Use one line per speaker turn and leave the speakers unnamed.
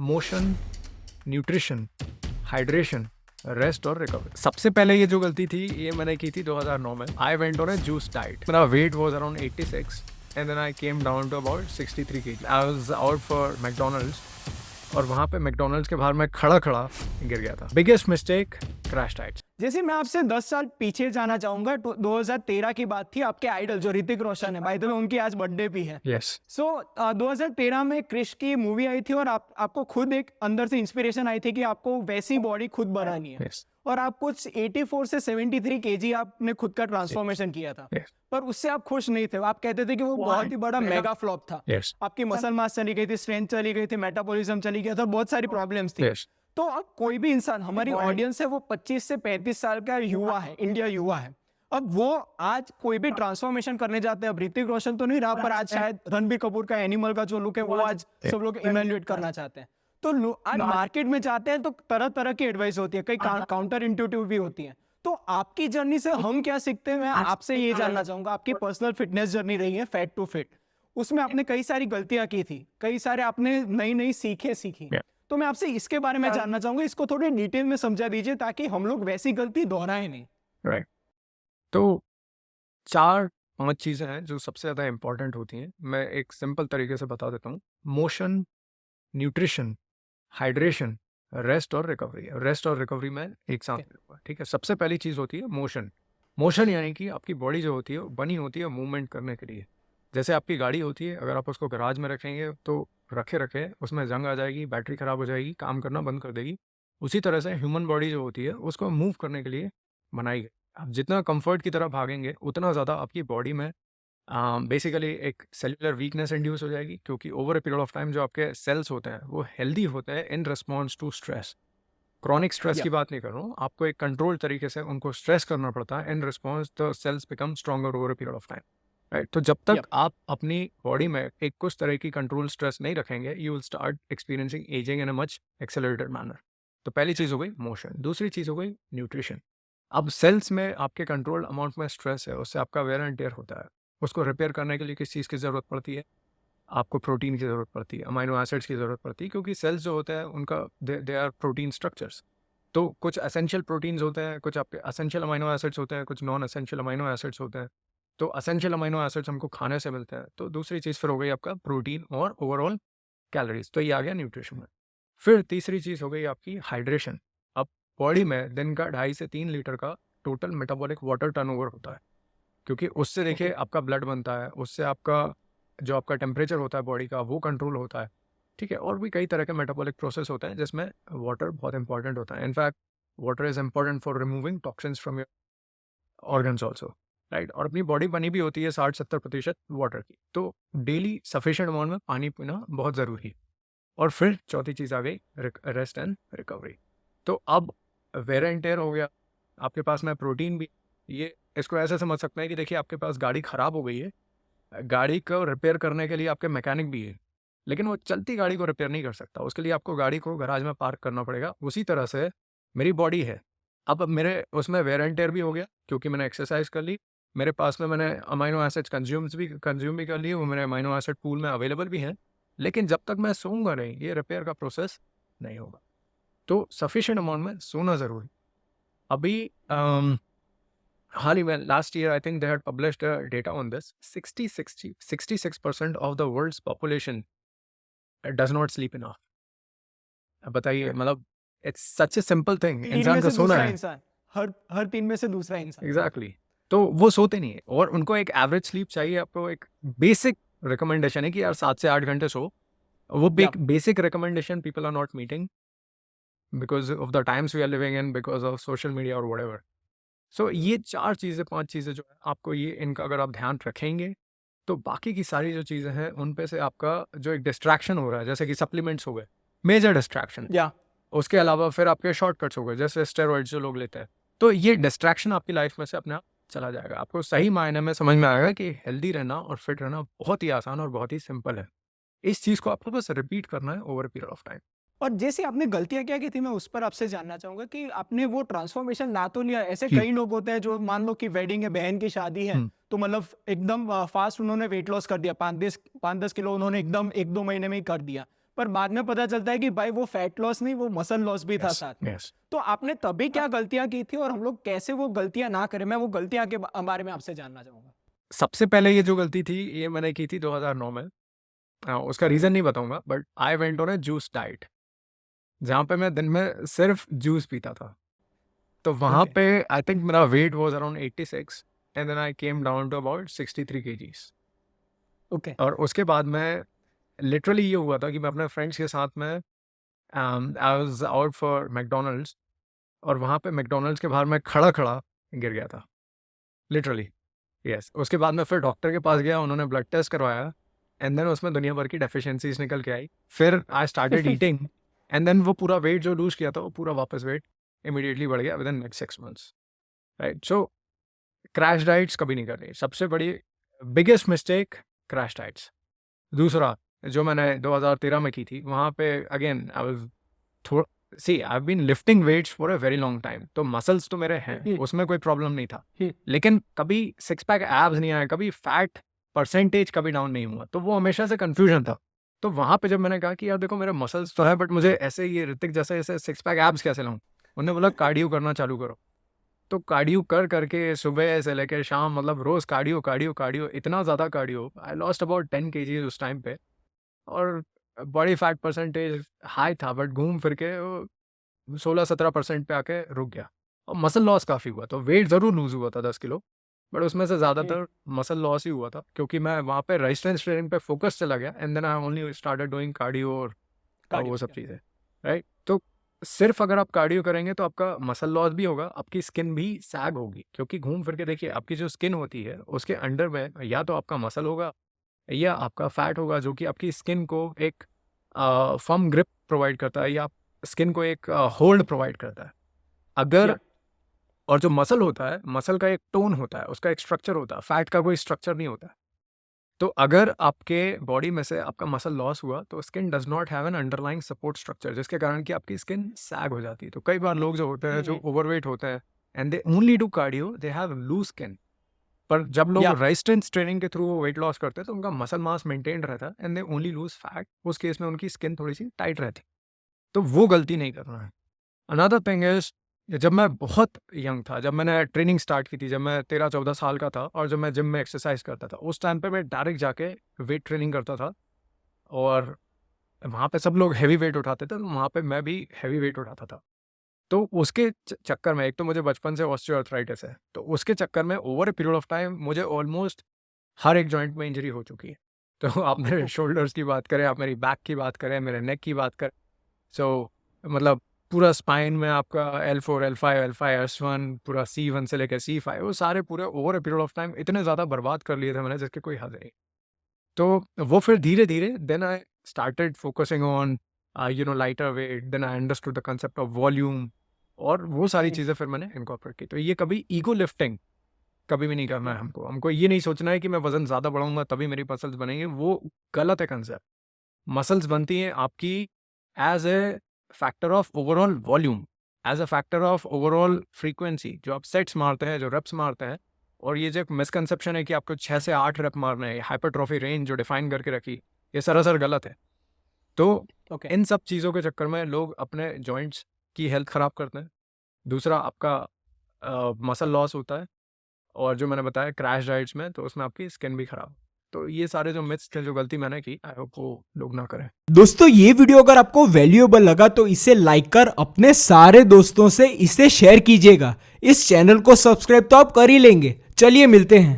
Motion, nutrition, hydration, rest और recovery. सबसे पहले ये जो गलती थी ये मैंने की थी 2009 में। I went on a juice diet. मेरा weight was around 86 and then I came down to about 63 kg। I was out for McDonald's और वहाँ पे मैकडोनल्ड्स के बाहर मैं खड़ा गिर गया था। Biggest mistake, crash diets.
जैसे मैं आपसे 10 साल पीछे जाना चाहूंगा। 2013 की बात थी। आपके आइडल जो ऋतिक रोशन है, बाय द वे उनकी आज बर्थडे भी है।
यस।
2013 में क्रिश की मूवी आई थी और आपको खुद एक अंदर से इंस्पिरेशन आई थी कि आपको वैसी बॉडी खुद बनानी है।
यस।
और आप कुछ 84 से 73 kg आपने खुद का ट्रांसफॉर्मेशन किया था।
Yes.
पर उससे आप खुश नहीं थे। आप कहते थे कि वो बहुत ही बड़ा मेगा फ्लॉप था।
Yes.
आपकी मसल मास चली गई थी, स्ट्रेंथ चली गई थी, मेटाबॉलिज्म चली गया था, बहुत सारी प्रॉब्लम्स थी।
Yes.
तो अब कोई भी इंसान, हमारी ऑडियंस है वो 25 से 35 साल का युवा है, इंडिया युवा है। अब वो आज कोई भी ट्रांसफॉर्मेशन करने जाते हैं। अब ऋतिक रोशन तो नहीं रहा, पर आज शायद रणबीर कपूर का एनिमल का जो लुक है वो आज सब लोग इवेल्युएट करना चाहते हैं। तो आज मार्केट में जाते हैं तो तरह तरह की एडवाइस होती है, कई काउंटर इंट्यूटिव भी होती है। तो आपकी जर्नी से हम क्या सीखते हैं, मैं आपसे ये जानना चाहूंगा। आपकी पर्सनल फिटनेस जर्नी रही है फैट टू फिट, उसमें आपने कई सारी गलतियां की थी, कई सारे आपने नई नई सीखी। तो मैं आपसे इसके बारे में जानना चाहूंगा। इसको थोड़े डिटेल में समझा दीजिए ताकि हम लोग वैसी गलती दोहराए नहीं।
राइट। तो 4-5 चीज़ें हैं जो सबसे ज़्यादा इंपॉर्टेंट होती हैं। मैं एक सिंपल तरीके से बता देता हूँ। मोशन, न्यूट्रिशन, हाइड्रेशन, रेस्ट और रिकवरी। रेस्ट और रिकवरी में एक साथ लूँगा, ठीक है। सबसे पहली चीज़ होती है मोशन। मोशन यानी कि आपकी बॉडी जो होती है वो बनी होती है मूवमेंट करने के लिए। जैसे आपकी गाड़ी होती है, अगर आप उसको गैराज में रखेंगे तो रखे उसमें जंग आ जाएगी, बैटरी ख़राब हो जाएगी, काम करना बंद कर देगी। उसी तरह से ह्यूमन बॉडी जो होती है उसको मूव करने के लिए बनाई गई। आप जितना कंफर्ट की तरफ भागेंगे उतना ज़्यादा आपकी बॉडी में बेसिकली एक सेलुलर वीकनेस इंड्यूस हो जाएगी, क्योंकि over a period of time जो आपके सेल्स होते हैं वो हेल्दी होते हैं in response to stress. Chronic stress की बात नहीं कर रहा हूँ, आपको एक कंट्रोल तरीके से उनको स्ट्रेस करना पड़ता है। In response the sales become stronger over a period of time, right. तो जब तक आप अपनी बॉडी में एक कुछ तरह की कंट्रोल स्ट्रेस नहीं रखेंगे, you will start experiencing ageing in a much accelerated manner. तो पहली चीज़ हो गई मोशन। दूसरी चीज़ हो गई न्यूट्रिशन। अब सेल्स में आपके कंट्रोल अमाउंट में स्ट्रेस है, उससे आपका वेयर एंड टेयर होता है। उसको रिपेयर करने के लिए किस चीज़ की ज़रूरत पड़ती है? आपको प्रोटीन की ज़रूरत पड़ती है, अमाइनो एसिड्स की ज़रूरत पड़ती है, क्योंकि सेल्स जो होते हैं उनका दे आर प्रोटीन स्ट्रक्चर्स। तो कुछ एसेंशियल प्रोटीन्स होते हैं, कुछ आपके एसेंशियल अमाइनो एसिड्स होते हैं, कुछ नॉन एसेंशियल अमाइनो एसिड्स होते हैं। तो एसेंशियल अमाइनो एसिड्स हमको खाने से मिलते हैं। तो दूसरी चीज़ फिर हो गई आपका प्रोटीन और ओवरऑल कैलोरीज। तो ये आ गया न्यूट्रिशन में। फिर तीसरी चीज़ हो गई आपकी हाइड्रेशन। अब बॉडी में दिन का 2.5 से 3 लीटर का टोटल मेटाबॉलिक वाटर टर्नओवर होता है, क्योंकि उससे देखिए आपका ब्लड बनता है, उससे आपका जो आपका टेम्परेचर होता है बॉडी का वो कंट्रोल होता है, ठीक है। और भी कई तरह के मेटाबॉलिक प्रोसेस होते हैं जिसमें वाटर बहुत इंपॉर्टेंट होता है। In fact water is important for removing toxins from your organs also, right. और अपनी बॉडी बनी भी होती है 60-70% वाटर की। तो डेली सफिशिएंट अमाउंट में पानी पीना बहुत ज़रूरी है। और फिर चौथी चीज़ आ गई रेस्ट एंड रिकवरी। तो अब वेयर एंड टेयर हो गया, आपके पास में प्रोटीन भी। ये इसको ऐसे समझ सकते हैं कि देखिए आपके पास गाड़ी ख़राब हो गई है, गाड़ी को रिपेयर करने के लिए आपके मैकेनिक भी है, लेकिन वो चलती गाड़ी को रिपेयर नहीं कर सकता। उसके लिए आपको गाड़ी को गैराज में पार्क करना पड़ेगा। उसी तरह से मेरी बॉडी है, अब मेरे उसमें वेयर एंड टेयर भी हो गया क्योंकि मैंने एक्सरसाइज कर ली। मेरे पास में मैंने अमाइनो एसिड्स कंज्यूम भी कर लिए, वो मेरे अमाइनो एसिड पूल में अवेलेबल भी हैं। लेकिन जब तक मैं सोऊंगा नहीं, ये रिपेयर का प्रोसेस नहीं होगा। तो सफिशिएंट अमाउंट में सोना ज़रूरी। अभी हाल ही में last year I think they had published data on this. 66% of the world's population does not sleep enough. अब बताइए, मतलब it's such a simple thing, इंसान का सोना है।
हर 3 में से दूसरा इंसान।
एग्जैक्टली। तो वो सोते नहीं है और उनको एक एवरेज स्लीप चाहिए। आपको एक बेसिक रिकमेंडेशन है कि यार 7 से 8 घंटे सो। वो basic recommendation people are not meeting because of the times we are living in, because of social media और व्हाटएवर। सो ये 4 चीज़ें 5 चीज़ें जो है आपको ये इनका अगर आप ध्यान रखेंगे तो बाकी की सारी जो चीज़ें हैं उन पे से आपका जो एक डिस्ट्रैक्शन हो रहा है, जैसे कि सप्लीमेंट्स हो गए, मेजर डिस्ट्रैक्शन। उसके अलावा फिर आपके शॉर्टकट्स हो गए, जैसे स्टेरॉइड्स जो लोग लेते हैं। तो ये डिस्ट्रैक्शन आपकी लाइफ में से अपने आप चला जाएगा। आपको सही मायने में समझ में आएगा कि हेल्दी रहना और फिट रहना बहुत ही आसान और बहुत ही सिंपल है। इस चीज़ को आपको बस रिपीट करना है over a period of time.
और जैसे आपने गलतियां क्या की थी, मैं उस पर आपसे जानना चाहूंगा कि आपने वो ट्रांसफॉर्मेशन ना तो लिया। ऐसे कई लोग होते हैं जो मान लो कि वेडिंग है, बहन की शादी है, तो मतलब एकदम फास्ट उन्होंने वेट लॉस कर दिया, 5-10 किलो उन्होंने एकदम 1-2 महीने में ही कर दिया। पर बाद में पता चलता है कि भाई वो फैट लॉस नहीं, वो मसल लॉस भी था साथ में।
यस।
तो आपने तभी क्या गलतियां की थी और हम लोग कैसे वो गलतियां ना करें, मैं वो गलतियां के बारे में आपसे जानना चाहूंगा।
सबसे पहले ये जो गलती थी ये मैंने की थी 2009 में। उसका रीज़न नहीं बताऊंगा, but I went on a juice diet, जहाँ पे मैं दिन में सिर्फ जूस पीता था। तो वहाँ
Okay.
पे आई थिंक मेरा weight was around 86 and then I came down to about 63 kgs.
Okay.
और उसके बाद मैं लिटरली ये हुआ था कि मैं अपने फ्रेंड्स के साथ में आई वाज आउट फॉर मैकडोनल्ड्स, और वहाँ पे मैकडोनल्ड्स के बाहर मैं खड़ा गिर गया था, लिटरली। यस। उसके बाद मैं फिर डॉक्टर के पास गया, उन्होंने ब्लड टेस्ट करवाया एंड देन उसमें दुनिया भर की डेफिशिएंसीज निकल के आई। फिर I started eating and then वो पूरा वेट जो लूज किया था वो पूरा वापस वेट इमीडिएटली बढ़ गया with in next 6 months, right. So crash diets कभी नहीं करनी, सबसे बड़ी बिगेस्ट मिस्टेक क्रैश डाइट्स। दूसरा जो मैंने 2013 में की थी, वहाँ पे अगेन आई वाज थोड़ा सी I have been lifting weights for a very long time, तो मसल्स तो मेरे हैं, उसमें कोई प्रॉब्लम नहीं था, लेकिन कभी सिक्स पैक एब्स नहीं आए, कभी फैट परसेंटेज कभी डाउन नहीं हुआ, तो वो हमेशा से कंफ्यूजन था। तो वहाँ पे जब मैंने कहा कि यार देखो मेरे मसल्स तो है, बट मुझे ऐसे ये ऋतिक जैसे ऐसे सिक्स पैक एब्स कैसे लाऊं, उन्होंने बोला कार्डियो करना चालू करो। तो कार्डियो कर करके सुबह से लेकर शाम, मतलब रोज कार्डियो कार्डियो कार्डियो, इतना ज़्यादा cardio, I lost about 10 kg उस टाइम पे, और बॉडी फैट परसेंटेज हाई था, बट घूम फिर के 16-17% पे आके रुक गया, और मसल लॉस काफ़ी हुआ। तो वेट ज़रूर लूज़ हुआ था 10 किलो, बट उसमें से ज़्यादातर मसल लॉस ही हुआ था, क्योंकि मैं वहाँ पे रेजिस्टेंस ट्रेनिंग पे फोकस चला गया and then I only started doing cardio और वो सब चीज़ें, राइट। तो सिर्फ अगर आप कार्डियो करेंगे तो आपका मसल लॉस भी होगा, आपकी स्किन भी सैग होगी, क्योंकि घूम फिर के देखिए आपकी जो स्किन होती है उसके अंडर में या तो आपका मसल होगा या आपका फैट होगा, जो कि आपकी स्किन को एक फर्म ग्रिप प्रोवाइड करता है, या स्किन को एक होल्ड प्रोवाइड करता है। अगर और जो मसल होता है, मसल का एक टोन होता है, उसका एक स्ट्रक्चर होता है, फैट का कोई स्ट्रक्चर नहीं होता है। तो अगर आपके बॉडी में से आपका मसल लॉस हुआ तो skin does not have an underlying support structure, जिसके कारण कि आपकी स्किन सैग हो जाती है। तो कई बार लोग जो होते हैं, जो ओवरवेट होते हैं and they only do cardio, they have loose skin, पर जब लोग रेजिस्टेंस ट्रेनिंग के थ्रू वेट लॉस करते हैं तो उनका मसल मास मेंटेन रहता है and they only lose fat, उस केस में उनकी स्किन थोड़ी सी टाइट रहती है। तो वो गलती नहीं करना है। अनदर थिंग इज, जब मैं बहुत यंग था, जब मैंने ट्रेनिंग स्टार्ट की थी, जब मैं 13-14 साल का था, और जब मैं जिम में एक्सरसाइज करता था, उस टाइम पे मैं डायरेक्ट जाके वेट ट्रेनिंग करता था, और वहाँ पे सब लोग हैवी वेट उठाते थे, तो वहाँ पे मैं भी हैवी वेट उठाता था। तो उसके चक्कर में, एक तो मुझे बचपन से ऑस्टियोआर्थराइटिस है, तो उसके चक्कर में over a period of time मुझे ऑलमोस्ट हर एक जॉइंट में इंजरी हो चुकी है। तो आप मेरे शोल्डर्स की बात करें, आप मेरी बैक की बात करें, मेरे नेक की बात करें, सो मतलब पूरा स्पाइन में आपका L4, L5, L5, S1, पूरा C1 से लेकर C5, वो सारे पूरे over a period of time इतने ज़्यादा बर्बाद कर लिए थे मैंने, जिसके कोई हद नहीं। तो वो फिर धीरे धीरे then I started focusing on lighter weight, then I understood the concept of volume, और वो सारी चीज़ें फिर मैंने इनकॉर्पोरेट की। तो ये कभी ईगो लिफ्टिंग कभी भी नहीं करना है हमको। हमको ये नहीं सोचना है कि मैं वजन ज़्यादा बढ़ाऊंगा तभी मेरी मसल्स बनेंगे, वो गलत है कंसेप्ट। मसल्स बनती हैं आपकी as a factor of overall volume, as a factor of overall frequency, जो आप सेट्स मारते हैं, जो रेप्स मारते हैं। और ये जो मिसकंसेप्शन है कि आपको 6 से 8 रेप मारना है, हाइपरट्रॉफी रेंज जो डिफाइन करके रखी, ये सरासर गलत है। तो इन सब चीज़ों के चक्कर में लोग अपने जॉइंट्स की हेल्थ ख़राब करते हैं। दूसरा आपका मसल लॉस होता है, और जो मैंने बताया क्रैश डाइट्स में, तो उसमें आपकी स्किन भी खराब। तो ये सारे जो मिथ्स थे, जो गलती मैंने की, आई होप वो लोग ना करें।
दोस्तों, ये वीडियो अगर आपको वैल्यूएबल लगा तो इसे लाइक कर अपने सारे दोस्तों से इसे शेयर कीजिएगा। इस चैनल को सब्सक्राइब तो आप कर ही लेंगे। चलिए मिलते हैं।